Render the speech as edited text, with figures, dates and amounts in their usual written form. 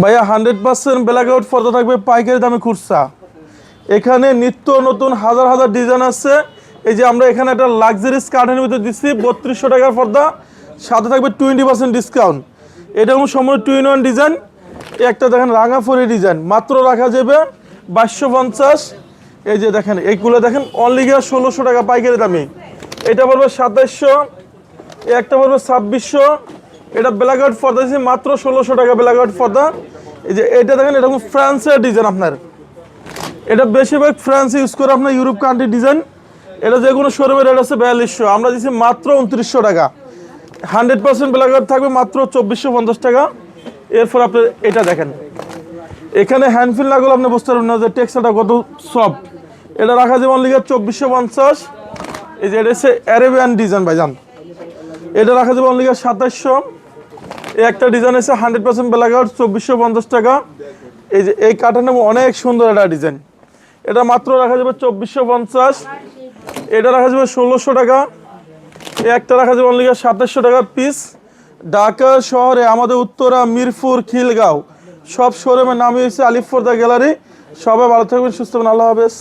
ভাইয়া 100% black out পর্দা থাকবে পাইকারি দামে খুচরা। এখানে নিত্য নতুন হাজার হাজার ডিজাইন আছে। এই যে আমরা এখানে একটা লাক্সারিস কার্টেনের ভিতরে দিচ্ছি 3200 টাকার পর্দা, সাথে থাকবে 20% ডিসকাউন্ট। এটা হলো সম্পূর্ণ 2 in 1 ডিজাইন। একটা দেখেন রাঙা ফরি ডিজাইন, মাত্র রাখা যাবে 2250। এই যে দেখেন এইগুলো দেখেন অনলি 1600 টাকা পাইকারি দামে। এটা পড়বে 2700, একটা পড়বে 2600। এটা ব্ল্যাক আউট পর্দা দিচ্ছি মাত্র 1600 টাকা ব্ল্যাক আউট পর্দা। এই যে এটা দেখেন এরকম ফ্রান্সের ডিজাইন আপনার, এটা বেশিরভাগ ফ্রান্স ইউজ করে আপনার ইউরোপ কান্ট্রি ডিজাইন। এটা যে কোনো শোরুমের রেট আছে 4200, আমরা দিচ্ছি মাত্র 2900 টাকা। 100% ব্ল্যাক আউট থাকবে মাত্র 2450 টাকা। এরপর আপনি এটা দেখেন, এখানে হ্যান্ডফিল না করলে আপনি বুঝতে পারবেন না যে টেক্সচারটা কত সফট। এটা রাখা যাবে অনলি 2450। এই যে এটা হচ্ছে অ্যারেবিয়ান ডিজাইন ভাইজান, এটা রাখা যাবে অনলি 2700। এই একটা ডিজাইন আছে 100% ব্ল্যাক আউট 2450 টাকা। এই যে এই কাটানো অনেক সুন্দর একটা ডিজাইন, এটা মাত্র রাখা যাবে 2450। এটা রাখা যাবে 1600 টাকা। এই একটা রাখা যাবে অনলি 2700 টাকা পিস। ঢাকা শহরে আমাদের উত্তরা, মিরপুর, খিলগাঁও সব শোরুমের নামই হচ্ছে আলিফ পর্দা গ্যালারি। সবাই ভালো থাকবেন, সুস্থ থাকবেন, আল্লাহ হাফেজ।